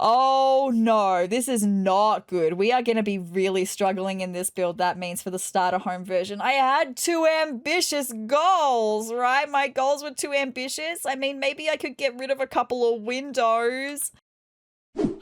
Oh no, this is not good. We are going to be really struggling in this build. That means for the starter home version. I had too ambitious goals, right? My goals were too ambitious. I mean, maybe I could get rid of a couple of windows.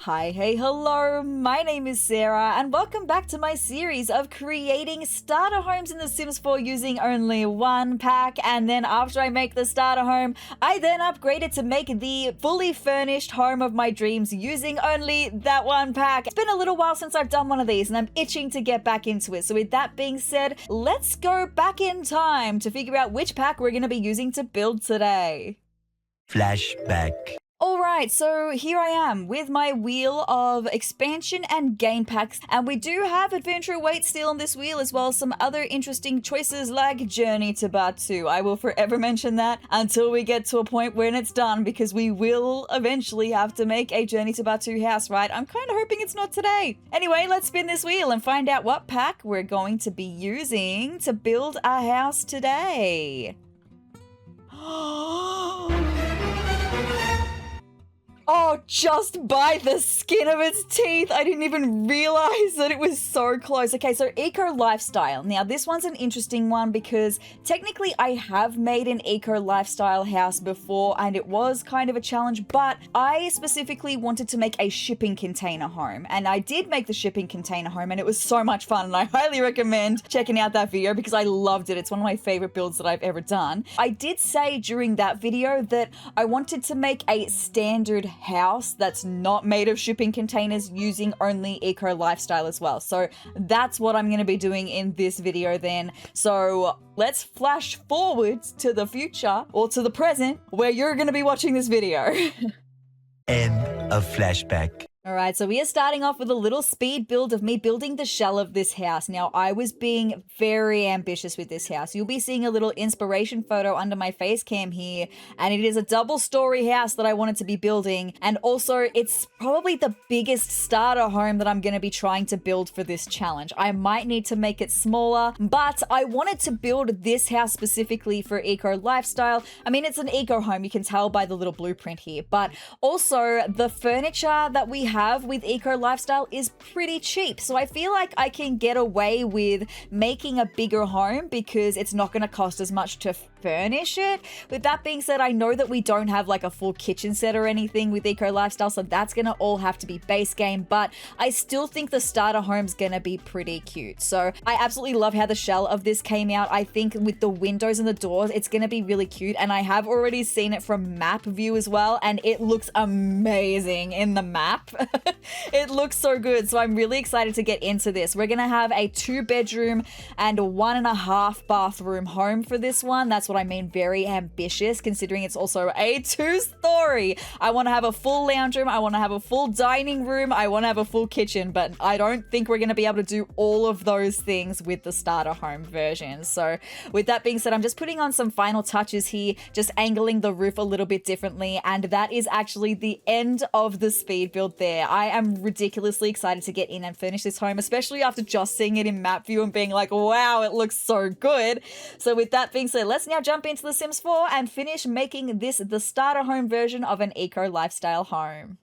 Hi, hey, hello, my name is Sarah and welcome back to my series of creating starter homes in The Sims 4 using only one pack. And then after I make the starter home, I then upgrade it to make the fully furnished home of my dreams using only that one pack. It's been a little while since I've done one of these and I'm itching to get back into it. So with that being said, let's go back in time to figure out which pack we're going to be using to build today. Flashback. Alright, so here I am with my wheel of expansion and gain packs, and we do have adventure await still on this wheel, as well as some other interesting choices like Journey to Batu. I will forever mention that until we get to a point when it's done, because we will eventually have to make a Journey to Batu house, right? I'm kind of hoping it's not today. Anyway, let's spin this wheel and find out what pack we're going to be using to build our house today. Oh, just by the skin of its teeth. I didn't even realize that it was so close. Okay, so Eco Lifestyle. Now, this one's an interesting one because technically I have made an Eco Lifestyle house before and it was kind of a challenge, but I specifically wanted to make a shipping container home. And I did make the shipping container home and it was so much fun. And I highly recommend checking out that video because I loved it. It's one of my favorite builds that I've ever done. I did say during that video that I wanted to make a standard house that's not made of shipping containers using only Eco Lifestyle as well. So that's what I'm going to be doing in this video then. So let's flash forwards to the future or to the present where you're going to be watching this video. End of flashback. Alright, so we are starting off with a little speed build of me building the shell of this house. Now, I was being very ambitious with this house. You'll be seeing a little inspiration photo under my face cam here, and it is a double-story house that I wanted to be building, and also it's probably the biggest starter home that I'm going to be trying to build for this challenge. I might need to make it smaller, but I wanted to build this house specifically for Eco Lifestyle. I mean, it's an eco home, you can tell by the little blueprint here, but also the furniture that we have with Eco Lifestyle is pretty cheap. So I feel like I can get away with making a bigger home because it's not going to cost as much to furnish it. With that being said, I know that we don't have like a full kitchen set or anything with Eco Lifestyle, so that's going to all have to be base game, but I still think the starter home's going to be pretty cute. So I absolutely love how the shell of this came out. I think with the windows and the doors, it's going to be really cute, and I have already seen it from map view as well, and it looks amazing in the map. It looks so good, so I'm really excited to get into this. We're gonna have a 2-bedroom and 1.5 bathroom home for this one. That's what I mean, very ambitious, considering it's also a 2-story. I want to have a full lounge room, I want to have a full dining room, I want to have a full kitchen, but I don't think we're gonna be able to do all of those things with the starter home version. So with that being said, I'm just putting on some final touches here, just angling the roof a little bit differently, and that is actually the end of the speed build there. I am ridiculously excited to get in and finish this home, especially after just seeing it in map view and being like, wow, it looks so good. So with that being said, let's now jump into The Sims 4 and finish making this the starter home version of an Eco Lifestyle home.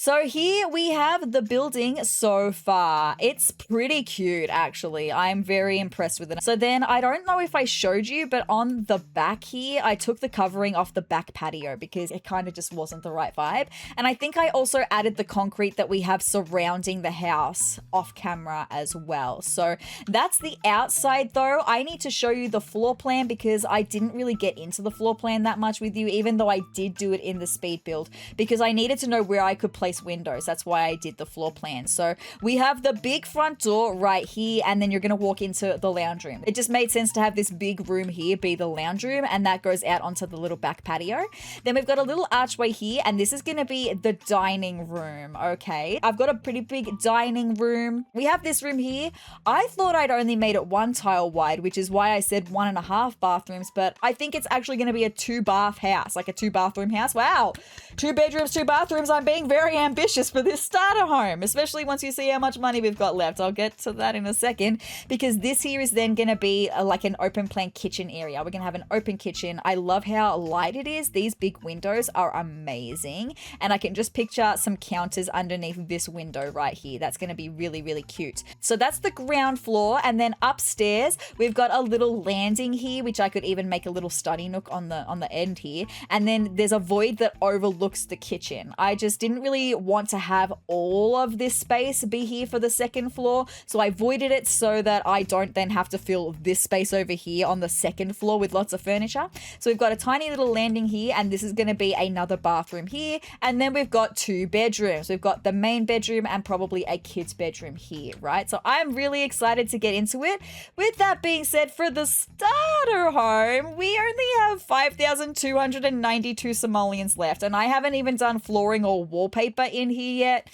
So here we have the building so far. It's pretty cute, actually. I'm very impressed with it. So then, I don't know if I showed you, but on the back here, I took the covering off the back patio because it kind of just wasn't the right vibe. And I think I also added the concrete that we have surrounding the house off camera as well. So that's the outside though. I need to show you the floor plan because I didn't really get into the floor plan that much with you, even though I did do it in the speed build, because I needed to know where I could place windows. That's why I did the floor plan. So we have the big front door right here, and then you're going to walk into the lounge room. It just made sense to have this big room here be the lounge room, and that goes out onto the little back patio. Then we've got a little archway here, and this is going to be the dining room. Okay, I've got a pretty big dining room. We have this room here. I thought I'd only made it 1 tile wide, which is why I said 1.5 bathrooms, but I think it's actually going to be a 2-bath house, like a 2-bathroom house. Wow, 2 bedrooms, 2 bathrooms. I'm being very ambitious for this starter home, especially once you see how much money we've got left. I'll get to that in a second, because this here is then going to be like an open plan kitchen area. We're going to have an open kitchen. I love how light it is. These big windows are amazing, and I can just picture some counters underneath this window right here. That's going to be really, really cute. So that's the ground floor, and then upstairs we've got a little landing here, which I could even make a little study nook on the end here, and then there's a void that overlooks the kitchen. I just didn't really want to have all of this space be here for the second floor, so I voided it so that I don't then have to fill this space over here on the second floor with lots of furniture. So we've got a tiny little landing here, and this is going to be another bathroom here, and then we've got 2 bedrooms. We've got the main bedroom and probably a kid's bedroom here, right? So I'm really excited to get into it. With that being said, for the starter home, we only have 5,292 simoleons left, and I haven't even done flooring or wallpaper in here yet.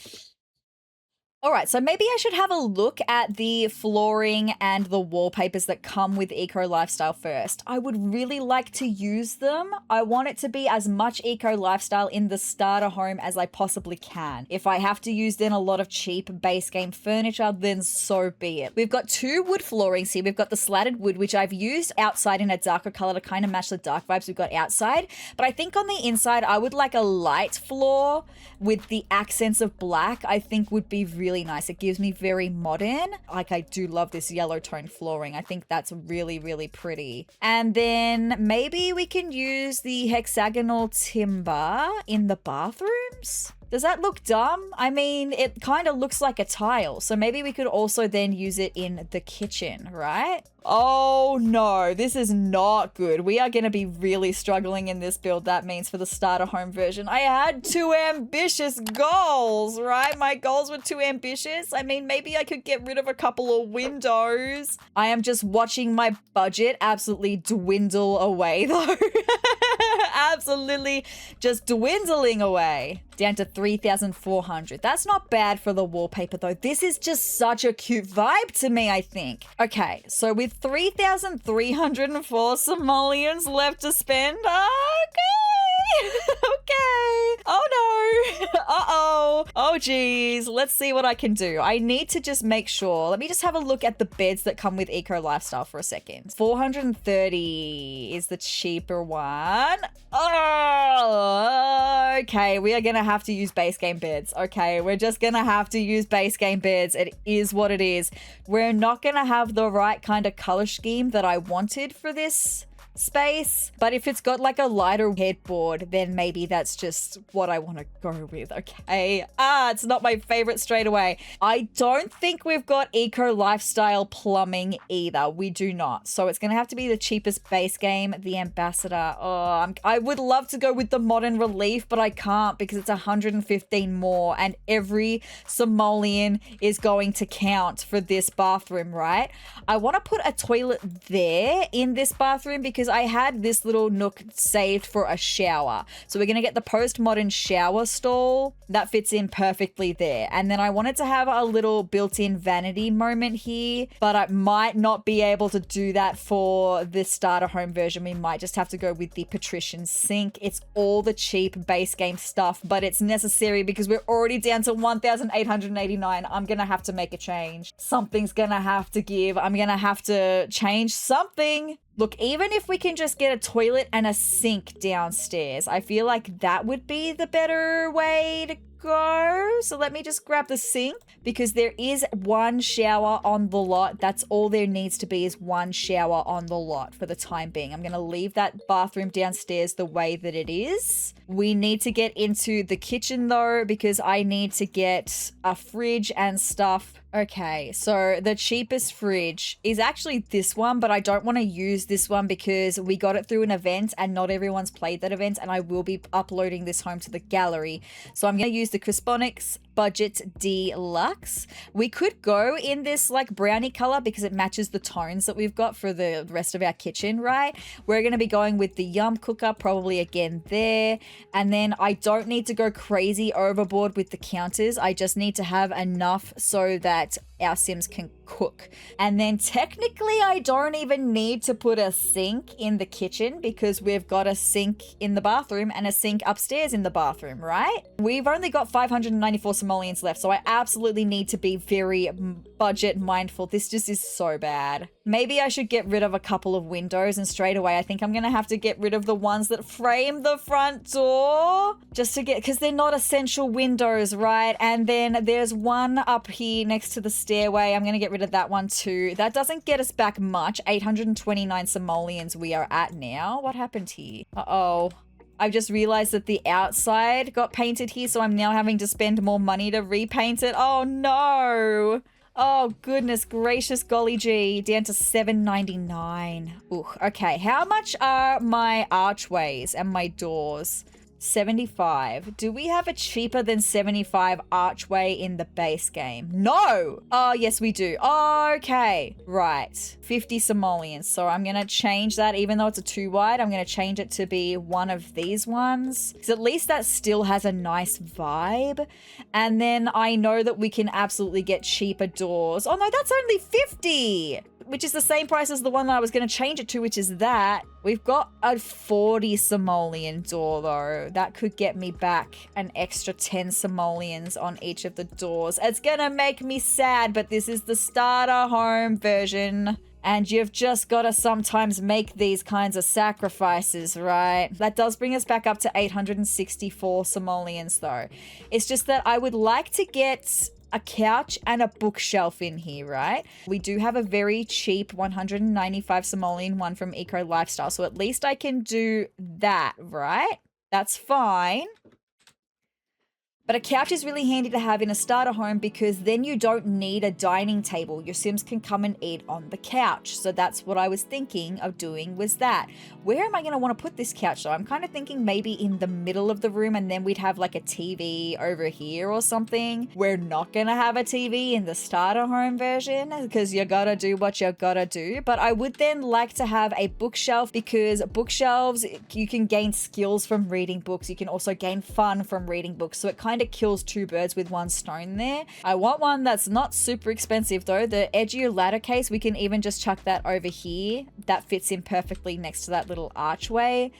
All right, so maybe I should have a look at the flooring and the wallpapers that come with Eco Lifestyle first. I would really like to use them. I want it to be as much Eco Lifestyle in the starter home as I possibly can. If I have to use then a lot of cheap base game furniture, then so be it. We've got 2 wood floorings here. We've got the slatted wood, which I've used outside in a darker color to kind of match the dark vibes we've got outside. But I think on the inside, I would like a light floor with the accents of black. I think would be really nice. It gives me very modern. Like, I do love this yellow tone flooring. I think that's really, really pretty. And then maybe we can use the hexagonal timber in the bathrooms. Does that look dumb? I mean, it kind of looks like a tile. So maybe we could also then use it in the kitchen, right? Oh no, this is not good. We are going to be really struggling in this build. That means for the starter home version, I had too ambitious goals, right? My goals were too ambitious. I mean, maybe I could get rid of a couple of windows. I am just watching my budget absolutely dwindle away though. Absolutely just dwindling away. Down to 3,400. That's not bad for the wallpaper though. This is just such a cute vibe to me, I think. Okay, so with 3,304 simoleons left to spend, okay. Okay. Oh no. Uh-oh. Oh geez. Let's see what I can do. I need to just make sure. Let me just have a look at the beds that come with Eco Lifestyle for a second. 430 is the cheaper one. Oh, okay. We are going to have to use base game beds. Okay. We're just going to have to use base game beds. It is what it is. We're not going to have the right kind of color scheme that I wanted for this space, but if it's got like a lighter headboard, then maybe that's just what I want to go with. Okay. It's not my favorite straight away. I don't think we've got Eco Lifestyle plumbing either. We do not. So it's going to have to be the cheapest base game, the Ambassador. Oh, I would love to go with the Modern Relief, but I can't because it's 115 more, and every simoleon is going to count for this bathroom, right? I want to put a toilet there in this bathroom because I had this little nook saved for a shower. So we're going to get the postmodern shower stall. That fits in perfectly there. And then I wanted to have a little built-in vanity moment here, but I might not be able to do that for the starter home version. We might just have to go with the patrician sink. It's all the cheap base game stuff, but it's necessary because we're already down to 1,889. I'm going to have to make a change. Something's going to have to give. I'm going to have to change something. Look, even if we can just get a toilet and a sink downstairs, I feel like that would be the better way to go. So let me just grab the sink because there is one shower on the lot. That's all there needs to be, is one shower on the lot for the time being. I'm going to leave that bathroom downstairs the way that it is. We need to get into the kitchen though, because I need to get a fridge and stuff. Okay, so the cheapest fridge is actually this one, but I don't want to use this one because we got it through an event and not everyone's played that event, and I will be uploading this home to the gallery. So I'm going to use the Crisponics Budget Deluxe. We could go in this like brownie color because it matches the tones that we've got for the rest of our kitchen, right? We're going to be going with the Yum Cooker, probably again there. And then I don't need to go crazy overboard with the counters. I just need to have enough so that our Sims can cook. And then technically I don't even need to put a sink in the kitchen because we've got a sink in the bathroom and a sink upstairs in the bathroom, right? We've only got 594 simoleons left, so I absolutely need to be very budget mindful. This just is so bad. Maybe I should get rid of a couple of windows, and straight away I think I'm gonna have to get rid of the ones that frame the front door just to get, because they're not essential windows, right? And then there's one up here next to the stairway. I'm gonna get rid of that one too. That doesn't get us back much. 829 simoleons we are at now. What happened here? Uh-oh. I've just realized that the outside got painted here, so I'm now having to spend more money to repaint it. Oh no. Oh, goodness gracious, golly gee. Down to 799. Ooh, okay. How much are my archways and my doors? 75. Do we have a cheaper than 75 archway in the base game? No! Oh, yes, we do. Okay. Right. 50 simoleons. So I'm going to change that. Even though it's a 2 wide, I'm going to change it to be one of these ones. Because at least that still has a nice vibe. And then I know that we can absolutely get cheaper doors. Oh, no, that's only 50! Which is the same price as the one that I was going to change it to, which is that. We've got a 40 simoleon door, though. That could get me back an extra 10 simoleons on each of the doors. It's going to make me sad, but this is the starter home version. And you've just got to sometimes make these kinds of sacrifices, right? That does bring us back up to 864 simoleons, though. It's just that I would like to get a couch and a bookshelf in here, right? We do have a very cheap 195 simoleon one from Eco Lifestyle, so at least I can do that, right? That's fine. But a couch is really handy to have in a starter home because then you don't need a dining table. Your Sims can come and eat on the couch. So that's what I was thinking of doing, was that. Where am I going to want to put this couch though? I'm kind of thinking maybe in the middle of the room, and then we'd have like a TV over here or something. We're not going to have a TV in the starter home version because you got to do what you got to do. But I would then like to have a bookshelf because bookshelves, you can gain skills from reading books. You can also gain fun from reading books. So it kind of kills 2 birds with 1 stone there. I want one that's not super expensive though. The edgier ladder case, we can even just chuck that over here. That fits in perfectly next to that little archway.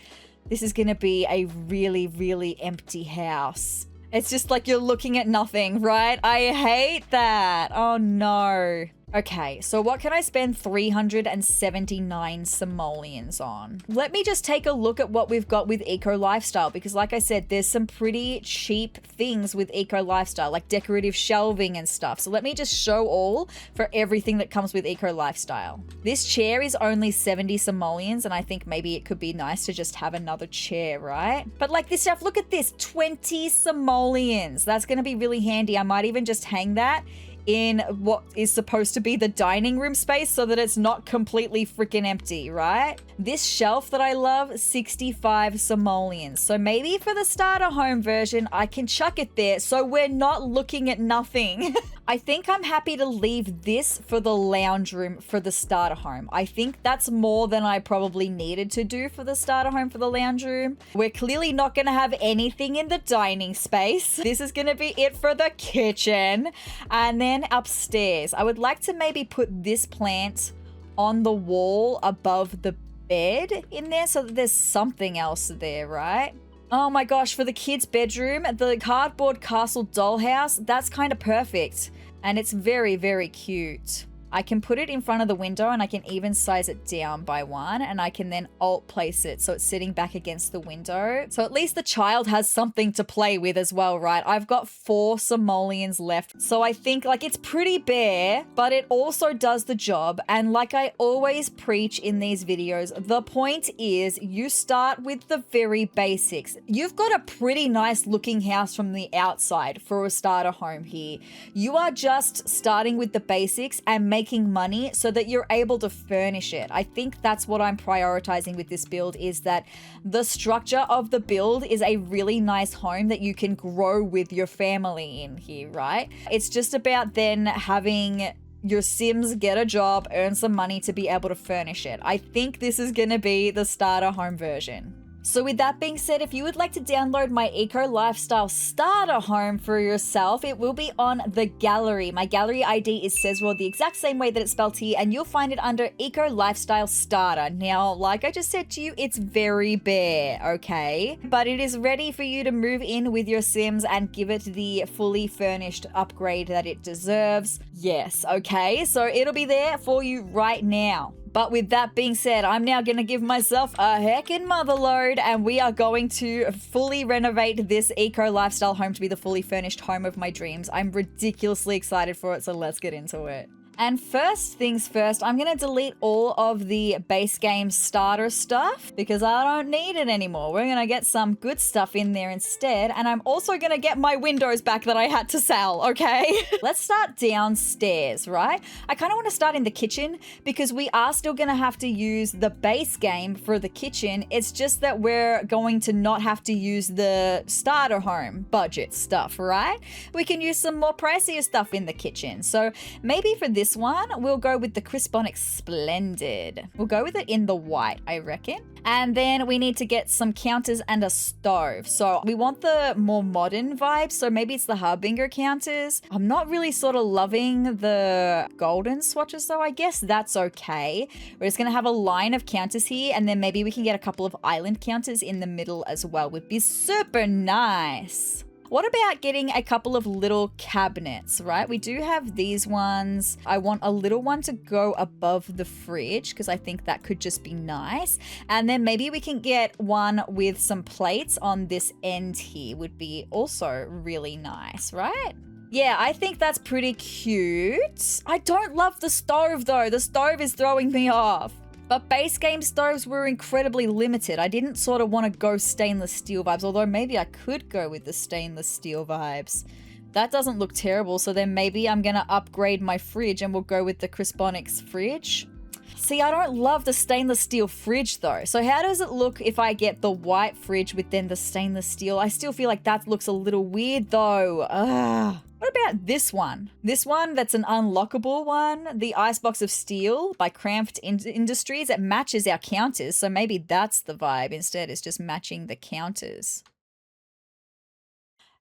This is going to be a really, really empty house. It's just like you're looking at nothing, right? I hate that. Oh no. Okay, so what can I spend 379 simoleons on? Let me just take a look at what we've got with Eco Lifestyle, because like I said, there's some pretty cheap things with Eco Lifestyle, like decorative shelving and stuff. So let me just show all for everything that comes with Eco Lifestyle. This chair is only 70 simoleons, and I think maybe it could be nice to just have another chair, right? But like this stuff, look at this, 20 simoleons. That's gonna be really handy. I might even just hang that in what is supposed to be the dining room space so that it's not completely freaking empty, right? This shelf that I love, 65 simoleons. So maybe for the starter home version, I can chuck it there so we're not looking at nothing. I think I'm happy to leave this for the lounge room for the starter home. I think that's more than I probably needed to do for the starter home for the lounge room. We're clearly not going to have anything in the dining space. This is going to be it for the kitchen. And then upstairs, I would like to maybe put this plant on the wall above the bed in there so that there's something else there, right? Oh my gosh, for the kids' bedroom, the cardboard castle dollhouse, that's kind of perfect. And it's very, very cute. I can put it in front of the window and I can even size it down by 1, and I can then alt place it so it's sitting back against the window. So at least the child has something to play with as well, right? I've got 4 simoleons left. So I think like it's pretty bare, but it also does the job. And like I always preach in these videos, the point is you start with the very basics. You've got a pretty nice looking house from the outside for a starter home here. You are just starting with the basics and making money so that you're able to furnish it. I think that's what I'm prioritizing with this build, is that the structure of the build is a really nice home that you can grow with your family in here, right? It's just about then having your Sims get a job, earn some money to be able to furnish it. I think this is going to be the starter home version. So with that being said, if you would like to download my Eco Lifestyle starter home for yourself, it will be on the gallery. My gallery ID is sezrawrr, the exact same way that it's spelled here, and you'll find it under Eco Lifestyle Starter. Now, like I just said to you, it's very bare, okay? But it is ready for you to move in with your Sims and give it the fully furnished upgrade that it deserves. Yes, okay? So it'll be there for you right now. But with that being said, I'm now going to give myself a heckin' mother load, and we are going to fully renovate this Eco Lifestyle home to be the fully furnished home of my dreams. I'm ridiculously excited for it, so let's get into it. And first things first, I'm going to delete all of the base game starter stuff because I don't need it anymore. We're going to get some good stuff in there instead. And I'm also going to get my windows back that I had to sell, okay? Let's start downstairs, right? I kind of want to start in the kitchen because we are still going to have to use the base game for the kitchen. It's just that we're going to not have to use the starter home budget stuff, right? We can use some more pricier stuff in the kitchen. So maybe for this one, we'll go with the Crisponic Splendid. We'll go with it in the white, I reckon. And then we need to get some counters and a stove. So we want the more modern vibe. So maybe it's the Harbinger counters. I'm not really sort of loving the golden swatches though. I guess that's okay. We're just going to have a line of counters here. And then maybe we can get a couple of island counters in the middle as well. Would be super nice. What about getting a couple of little cabinets, right? We do have these ones. I want a little one to go above the fridge because I think that could just be nice. And then maybe we can get one with some plates on this end here would be also really nice, right? Yeah, I think that's pretty cute. I don't love the stove though. The stove is throwing me off. But base game stoves were incredibly limited. I didn't sort of want to go stainless steel vibes, although maybe I could go with the stainless steel vibes. That doesn't look terrible, so then maybe I'm going to upgrade my fridge and we'll go with the Crisponics fridge. See, I don't love the stainless steel fridge though. So how does it look if I get the white fridge with then the stainless steel? I still feel like that looks a little weird though. Ugh. What about this one? This one that's an unlockable one, the Icebox of Steel by Cramped Industries. It matches our counters, so maybe that's the vibe. Instead, it's just matching the counters.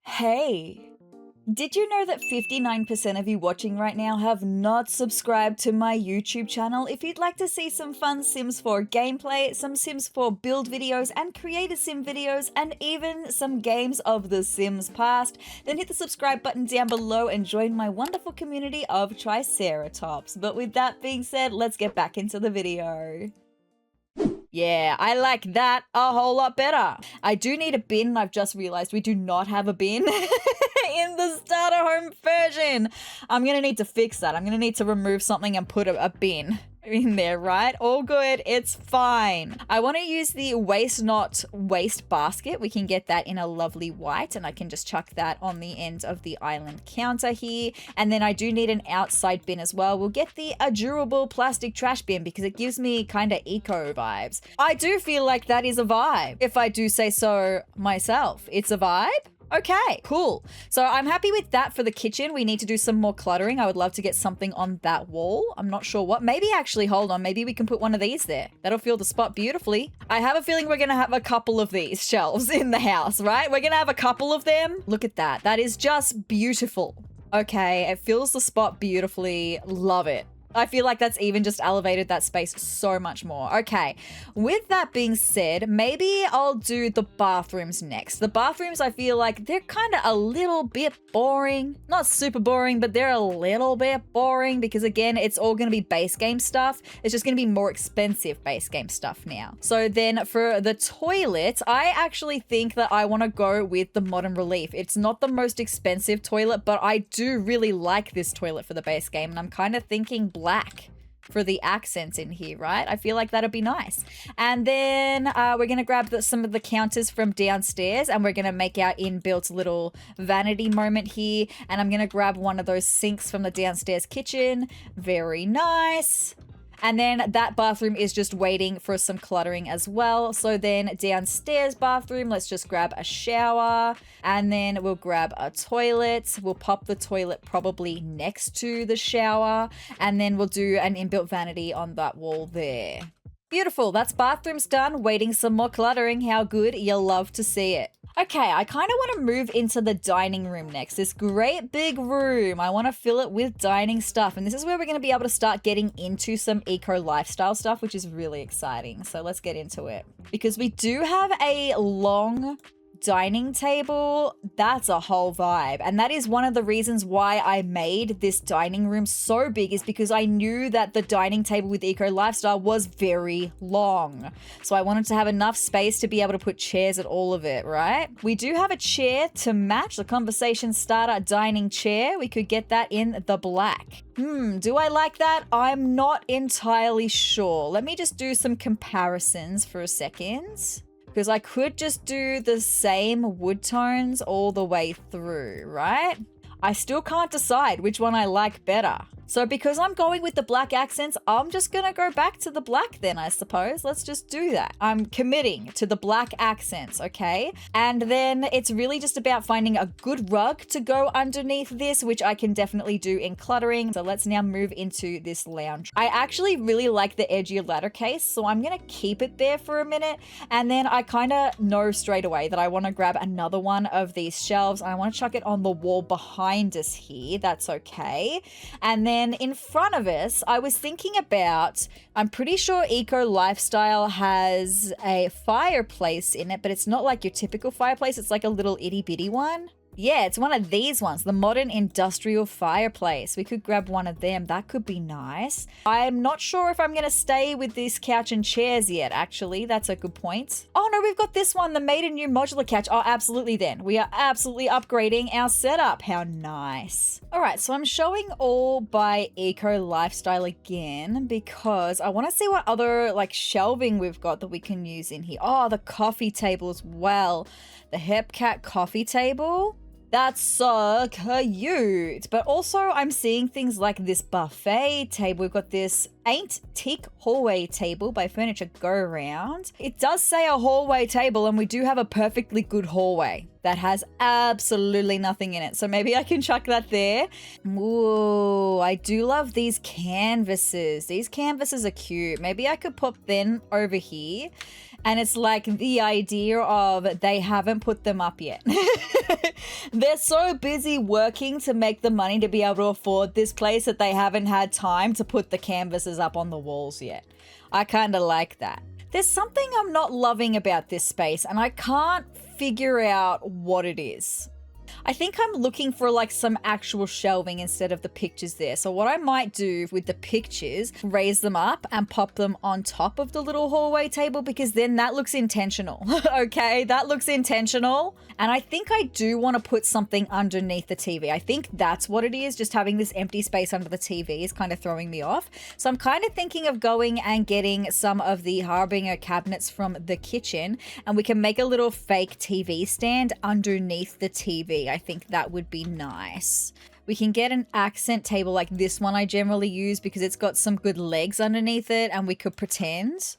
Hey, did you know that 59% of you watching right now have not subscribed to my YouTube channel? If you'd like to see some fun Sims 4 gameplay, some Sims 4 build videos and creator sim videos, and even some games of the Sims past, then hit the subscribe button down below and join my wonderful community of Triceratops. But with that being said, let's get back into the video. Yeah, I like that a whole lot better. I do need a bin. I've just realized we do not have a bin in the starter home version. I'm going to need to fix that. I'm going to need to remove something and put a bin in there, right? All good. It's fine. I want to use the waste not waste basket. We can get that in a lovely white and I can just chuck that on the end of the island counter here. And then I do need an outside bin as well. We'll get the durable plastic trash bin because it gives me kind of eco vibes. I do feel like that is a vibe. If I do say so myself, it's a vibe. Okay, cool. So I'm happy with that for the kitchen. We need to do some more cluttering. I would love to get something on that wall. I'm not sure what. Maybe actually, hold on. Maybe we can put one of these there. That'll fill the spot beautifully. I have a feeling we're going to have a couple of these shelves in the house, right? We're going to have a couple of them. Look at that. That is just beautiful. Okay, it fills the spot beautifully. Love it. I feel like that's even just elevated that space so much more. Okay, with that being said, maybe I'll do the bathrooms next. The bathrooms, I feel like they're kind of a little bit boring. Not super boring, but they're a little bit boring because again, it's all going to be base game stuff. It's just going to be more expensive base game stuff now. So then for the toilet, I actually think that I want to go with the Modern Relief. It's not the most expensive toilet, but I do really like this toilet for the base game. And I'm kind of thinking black for the accents in here, right? I feel like that'd be nice. And then we're going to grab some of the counters from downstairs and we're going to make our inbuilt little vanity moment here. And I'm going to grab one of those sinks from the downstairs kitchen. Very nice. And then that bathroom is just waiting for some cluttering as well. So then downstairs bathroom, let's just grab a shower and then we'll grab a toilet. We'll pop the toilet probably next to the shower and then we'll do an inbuilt vanity on that wall there. Beautiful. That's bathrooms done. Waiting some more cluttering. How good. You'll love to see it. Okay, I kind of want to move into the dining room next. This great big room. I want to fill it with dining stuff. And this is where we're going to be able to start getting into some eco lifestyle stuff, which is really exciting. So let's get into it. Because we do have a long dining table. That's a whole vibe. And that is one of the reasons why I made this dining room so big, is because I knew that the dining table with eco lifestyle was very long. So I wanted to have enough space to be able to put chairs at all of it, right? We do have a chair to match, the conversation starter dining chair. We could get that in the black. Do I like that? I'm not entirely sure. Let me just do some comparisons for a second. Because I could just do the same wood tones all the way through, right? I still can't decide which one I like better. So because I'm going with the black accents, I'm just going to go back to the black then, I suppose. Let's just do that. I'm committing to the black accents, okay? And then it's really just about finding a good rug to go underneath this, which I can definitely do in cluttering. So let's now move into this lounge. I actually really like the edgier ladder case, so I'm going to keep it there for a minute. And then I kind of know straight away that I want to grab another one of these shelves and I want to chuck it on the wall behind us here. That's okay. And then in front of us, I was thinking about, I'm pretty sure Eco Lifestyle has a fireplace in it, but it's not like your typical fireplace. It's like a little itty bitty one. Yeah, it's one of these ones, the modern industrial fireplace. We could grab one of them. That could be nice. I'm not sure if I'm going to stay with this couch and chairs yet, actually. That's a good point. Oh no, we've got this one, the made in new modular couch. Oh, absolutely then. We are absolutely upgrading our setup. How nice. All right, so I'm showing all by Eco Lifestyle again because I want to see what other like shelving we've got that we can use in here. Oh, the coffee table as well. The Hepcat coffee table. That's so cute. But also I'm seeing things like this buffet table. We've got this Ain't Tick hallway table by Furniture Go Round. It does say a hallway table and we do have a perfectly good hallway that has absolutely nothing in it. So maybe I can chuck that there. Ooh, I do love these canvases. These canvases are cute. Maybe I could put them over here. And it's like the idea of they haven't put them up yet. They're so busy working to make the money to be able to afford this place that they haven't had time to put the canvases up on the walls yet. I kind of like that. There's something I'm not loving about this space and I can't figure out what it is. I think I'm looking for like some actual shelving instead of the pictures there. So what I might do with the pictures, raise them up and pop them on top of the little hallway table because then that looks intentional. Okay, that looks intentional. And I think I do want to put something underneath the TV. I think that's what it is. Just having this empty space under the TV is kind of throwing me off. So I'm kind of thinking of going and getting some of the Harbinger cabinets from the kitchen and we can make a little fake TV stand underneath the TV. I think that would be nice. We can get an accent table like this one I generally use because it's got some good legs underneath it and we could pretend.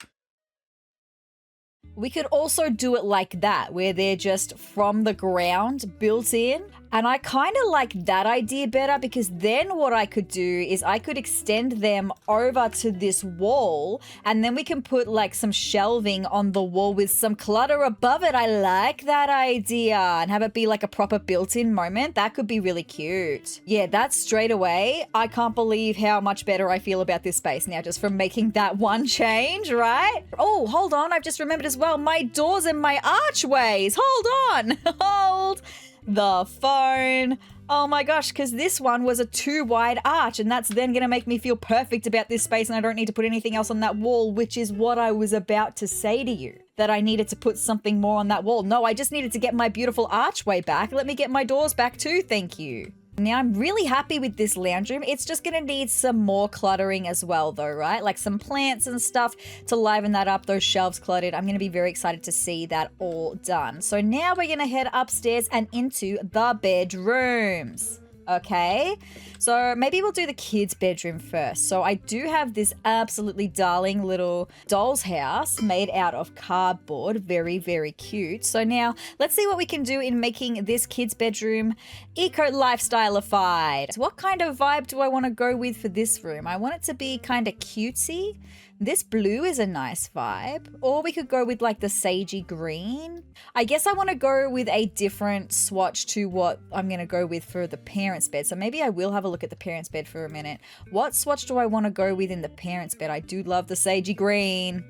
We could also do it like that, where they're just from the ground built in. And I kind of like that idea better because then what I could do is I could extend them over to this wall and then we can put like some shelving on the wall with some clutter above it. I like that idea and have it be like a proper built-in moment. That could be really cute. Yeah, that's straight away. I can't believe how much better I feel about this space now just from making that one change, right? Oh, hold on. I've just remembered as well, my doors and my archways. Hold on. Hold the phone. Oh my gosh, because this one was a too wide arch and that's then going to make me feel perfect about this space and I don't need to put anything else on that wall, which is what I was about to say to you, that I needed to put something more on that wall. No, I just needed to get my beautiful archway back. Let me get my doors back too, thank you. Now I'm really happy with this lounge room. It's just going to need some more cluttering as well though, right? Like some plants and stuff to liven that up, those shelves cluttered. I'm going to be very excited to see that all done. So now we're going to head upstairs and into the bedrooms. Okay, so maybe we'll do the kids' bedroom first. So I do have this absolutely darling little doll's house made out of cardboard. Very, very cute. So now let's see what we can do in making this kids' bedroom eco lifestyle-ified. So what kind of vibe do I want to go with for this room? I want it to be kind of cutesy. This blue is a nice vibe. Or we could go with like the sagey green. I guess I want to go with a different swatch to what I'm going to go with for the parents' bed. So maybe I will have a look at the parents' bed for a minute. What swatch do I want to go with in the parents' bed? I do love the sagey green.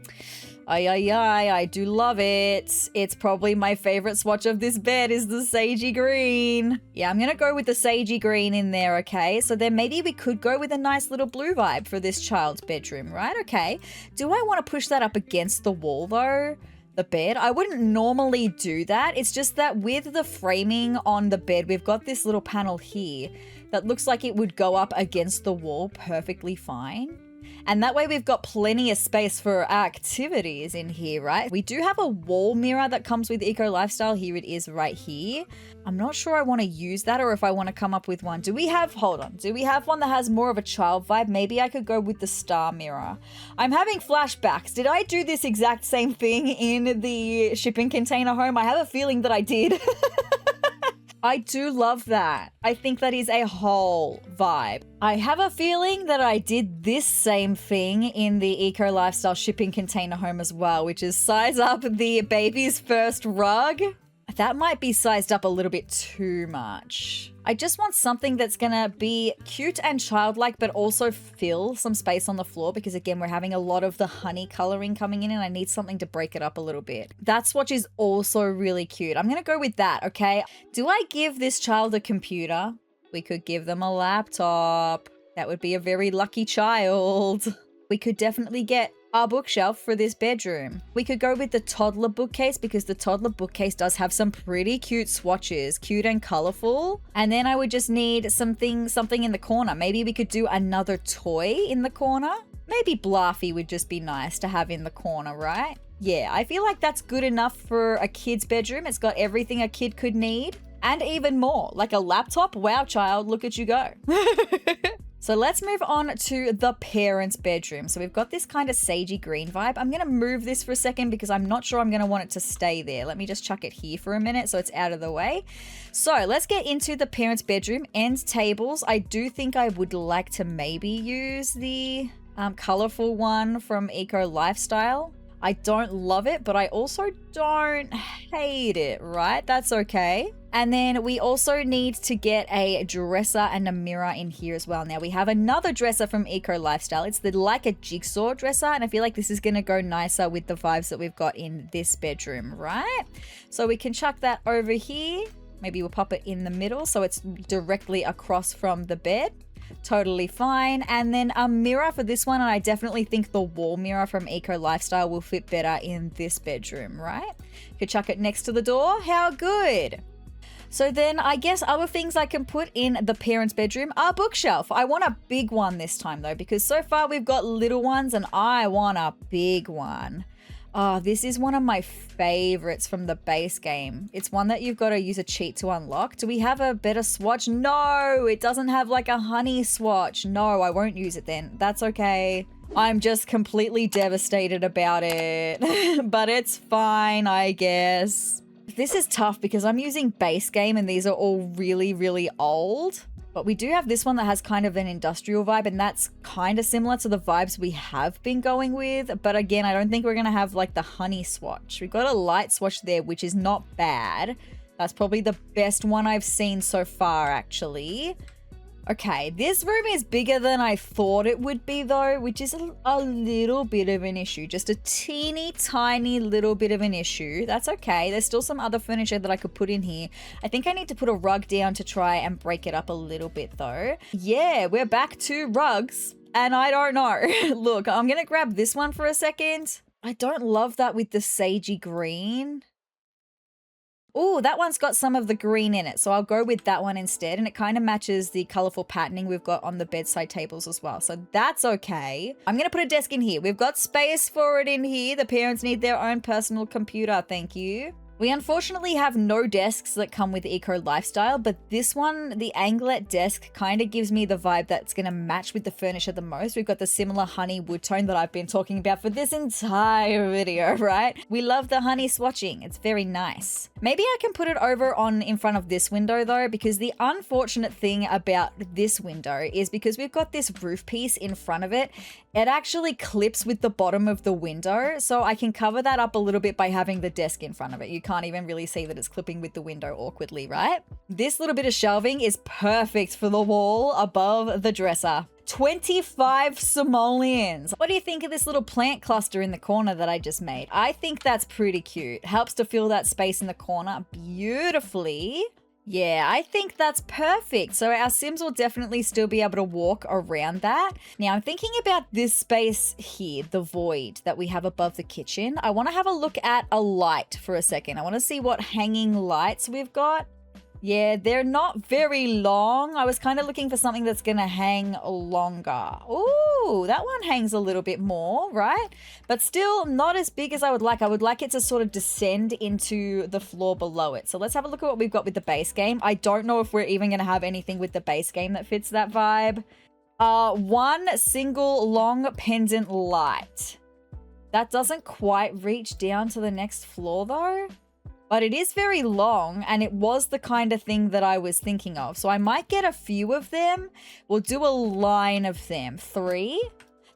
I do love it. It's probably my favorite swatch of this bed is the sagey green. Yeah, I'm gonna go with the sagey green in there, okay? So then maybe we could go with a nice little blue vibe for this child's bedroom, right? Okay. Do I want to push that up against the wall though? The bed? I wouldn't normally do that. It's just that with the framing on the bed, we've got this little panel here that looks like it would go up against the wall perfectly fine. And that way we've got plenty of space for activities in here, right? We do have a wall mirror that comes with Eco Lifestyle. Here it is right here. I'm not sure I want to use that or if I want to come up with one. Do we have one that has more of a child vibe? Maybe I could go with the star mirror. I'm having flashbacks. Did I do this exact same thing in the shipping container home? I have a feeling that I did. I do love that. I think that is a whole vibe. I have a feeling that I did this same thing in the Eco Lifestyle shipping container home as well, which is size up the baby's first rug. That might be sized up a little bit too much. I just want something that's gonna be cute and childlike, but also fill some space on the floor because again, we're having a lot of the honey coloring coming in and I need something to break it up a little bit. That swatch is also really cute. I'm gonna go with that, okay? Do I give this child a computer? We could give them a laptop. That would be a very lucky child. We could definitely get our bookshelf for this bedroom. We could go with the toddler bookcase because the toddler bookcase does have some pretty cute swatches, cute and colorful. And then I would just need something in the corner. Maybe we could do another toy in the corner. Maybe Bluffy would just be nice to have in the corner, right? Yeah, I feel like that's good enough for a kid's bedroom. It's got everything a kid could need and even more, like a laptop. Wow, child, look at you go. So let's move on to the parents' bedroom. So we've got this kind of sagey green vibe. I'm going to move this for a second because I'm not sure I'm going to want it to stay there. Let me just chuck it here for a minute so it's out of the way. So let's get into the parents' bedroom. End tables. I do think I would like to maybe use the colorful one from Eco Lifestyle. I don't love it, but I also don't hate it, right? That's okay. And then we also need to get a dresser and a mirror in here as well. Now we have another dresser from Eco Lifestyle. It's like a jigsaw dresser, and I feel like this is gonna go nicer with the vibes that we've got in this bedroom, right? So we can chuck that over here. Maybe we'll pop it in the middle so it's directly across from the bed. Totally fine. And then a mirror for this one, and I definitely think the wall mirror from Eco Lifestyle will fit better in this bedroom, right? Could chuck it next to the door. How good. So then I guess other things I can put in the parents' bedroom are bookshelf. I want a big one this time though, because so far we've got little ones and I want a big one. Oh, this is one of my favorites from the base game. It's one that you've got to use a cheat to unlock. Do we have a better swatch? No, it doesn't have like a honey swatch. No, I won't use it then. That's okay. I'm just completely devastated about it, but it's fine, I guess. This is tough because I'm using base game and these are all really, really old. But we do have this one that has kind of an industrial vibe, and that's kind of similar to the vibes we have been going with. But again, I don't think we're going to have like the honey swatch. We've got a light swatch there, which is not bad. That's probably the best one I've seen so far, actually. Okay, this room is bigger than I thought it would be though, which is a little bit of an issue. Just a teeny tiny little bit of an issue. That's okay. There's still some other furniture that I could put in here. I think I need to put a rug down to try and break it up a little bit though. Yeah, we're back to rugs and I don't know. Look, I'm going to grab this one for a second. I don't love that with the sagey green. Oh, that one's got some of the green in it, so I'll go with that one instead, and it kind of matches the colorful patterning we've got on the bedside tables as well, so that's okay. I'm going to put a desk in here. We've got space for it in here. The parents need their own personal computer, thank you. We unfortunately have no desks that come with Eco Lifestyle, but this one, the anglet desk, kind of gives me the vibe that's going to match with the furniture the most. We've got the similar honey wood tone that I've been talking about for this entire video, right? We love the honey swatching. It's very nice. Maybe I can put it over on in front of this window though, because the unfortunate thing about this window is because we've got this roof piece in front of it, it actually clips with the bottom of the window. So I can cover that up a little bit by having the desk in front of it. You can't even really see that it's clipping with the window awkwardly, right? This little bit of shelving is perfect for the wall above the dresser. 25 simoleons. What do you think of this little plant cluster in the corner that I just made? I think that's pretty cute. Helps to fill that space in the corner beautifully. Yeah, I think that's perfect. So our Sims will definitely still be able to walk around that. Now I'm thinking about this space here, the void that we have above the kitchen. I want to have a look at a light for a second. I want to see what hanging lights we've got. Yeah, they're not very long. I was kind of looking for something that's going to hang longer. Ooh, that one hangs a little bit more, right? But still not as big as I would like. I would like it to sort of descend into the floor below it. So let's have a look at what we've got with the base game. I don't know if we're even going to have anything with the base game that fits that vibe. One single long pendant light. That doesn't quite reach down to the next floor though. But it is very long, and it was the kind of thing that I was thinking of. So I might get a few of them. We'll do a line of them. 3?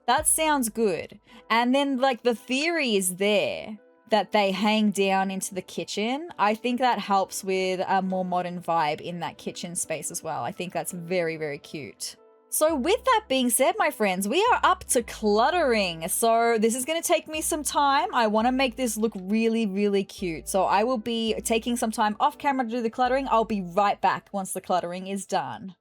That sounds good. And then like the theory is there that they hang down into the kitchen. I think that helps with a more modern vibe in that kitchen space as well. I think that's very, very cute. So with that being said, my friends, we are up to cluttering. So this is going to take me some time. I want to make this look really, really cute. So I will be taking some time off camera to do the cluttering. I'll be right back once the cluttering is done.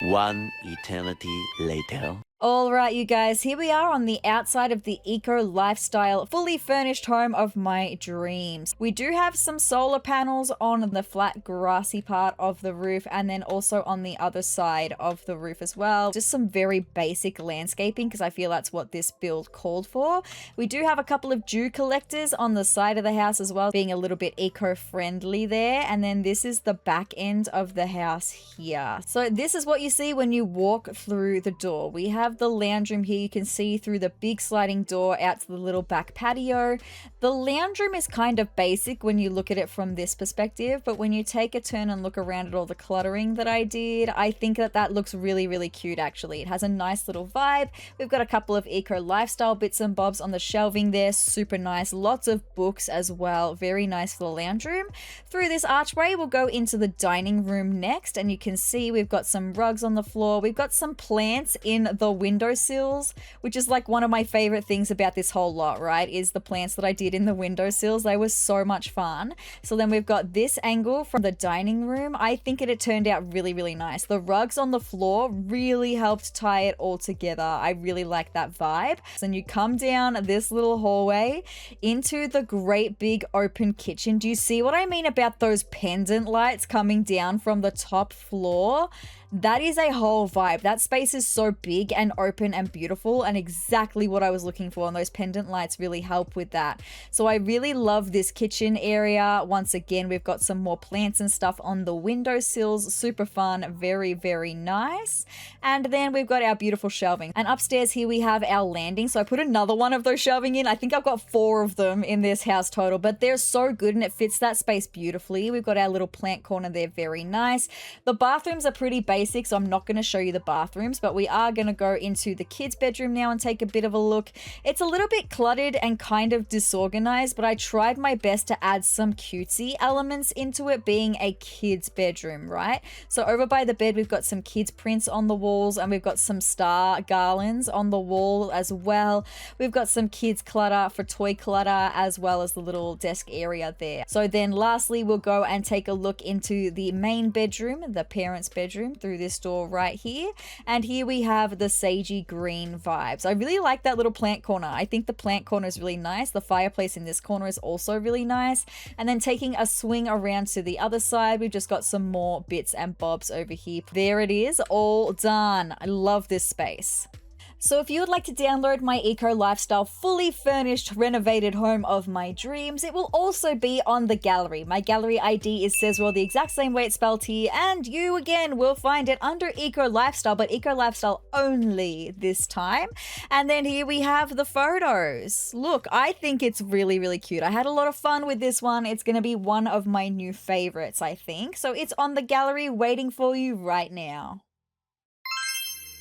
One eternity later. All right, you guys, here we are on the outside of the Eco Lifestyle fully furnished home of my dreams. We do have some solar panels on the flat grassy part of the roof and then also on the other side of the roof as well. Just some very basic landscaping because I feel that's what this build called for. We do have a couple of dew collectors on the side of the house as well, being a little bit eco-friendly there. And then this is the back end of the house here. So this is what you see when you walk through the door. We have the lounge room here. You can see through the big sliding door out to the little back patio. The lounge room is kind of basic when you look at it from this perspective, but when you take a turn and look around at all the cluttering that I did, I think that that looks really, really cute actually. It has a nice little vibe. We've got a couple of Eco Lifestyle bits and bobs on the shelving there. Super nice. Lots of books as well. Very nice for the lounge room. Through this archway, we'll go into the dining room next, and you can see we've got some rugs on the floor. We've got some plants in the windowsills, which is like one of my favorite things about this whole lot, right? Is the plants that I did in the windowsills. They were so much fun. So then we've got this angle from the dining room. I think it turned out really, really nice. The rugs on the floor really helped tie it all together. I really like that vibe. So then you come down this little hallway into the great big open kitchen. Do you see what I mean about those pendant lights coming down from the top floor? That is a whole vibe. That space is so big and open and beautiful and exactly what I was looking for, and those pendant lights really help with that. So I really love this kitchen area. Once again, we've got some more plants and stuff on the windowsills. Super fun. Very, very nice. And then we've got our beautiful shelving. And upstairs here we have our landing. So I put another one of those shelving in. I think I've got 4 of them in this house total, but they're so good and it fits that space beautifully. We've got our little plant corner there. Very nice. The bathrooms are pretty basic, so I'm not going to show you the bathrooms, but we are going to go into the kids' bedroom now and take a bit of a look. It's a little bit cluttered and kind of disorganized, but I tried my best to add some cutesy elements into it, being a kids' bedroom, right? So over by the bed, we've got some kids' prints on the walls, and we've got some star garlands on the wall as well. We've got some kids' clutter for toy clutter, as well as the little desk area there. So then lastly, we'll go and take a look into the main bedroom, the parents' bedroom, through this door right here. And here we have the sagey green vibes. I really like that little plant corner. I think the plant corner is really nice. The fireplace in this corner is also really nice. And then taking a swing around to the other side, we've just got some more bits and bobs over here. There it is, all done. I love this space. So if you would like to download my Eco Lifestyle fully furnished renovated home of my dreams, it will also be on the gallery. My gallery ID is sezrawrr, the exact same way it's spelled here, and you again will find it under Eco Lifestyle, but Eco Lifestyle only this time. And then here we have the photos. Look, I think it's really, really cute. I had a lot of fun with this one. It's going to be one of my new favorites, I think. So it's on the gallery waiting for you right now.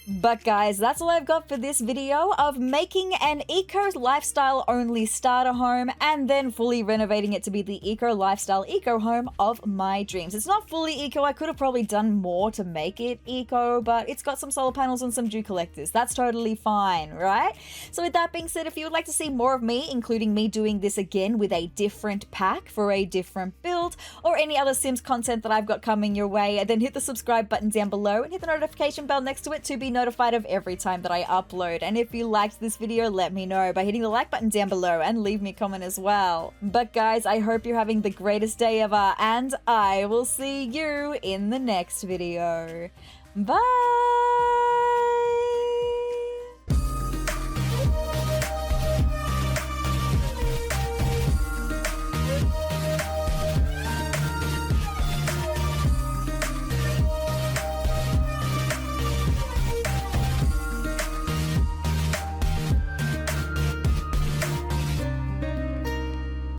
But guys, that's all I've got for this video of making an eco lifestyle only starter home and then fully renovating it to be the eco lifestyle eco home of my dreams. It's not fully eco. I could have probably done more to make it eco, but it's got some solar panels and some dew collectors. That's totally fine, right? So with that being said, if you would like to see more of me, including me doing this again with a different pack for a different build, or any other Sims content that I've got coming your way, then hit the subscribe button down below and hit the notification bell next to it to be notified of every time that I upload. And if you liked this video, let me know by hitting the like button down below and leave me a comment as well. But guys, I hope you're having the greatest day ever, and I will see you in the next video. Bye!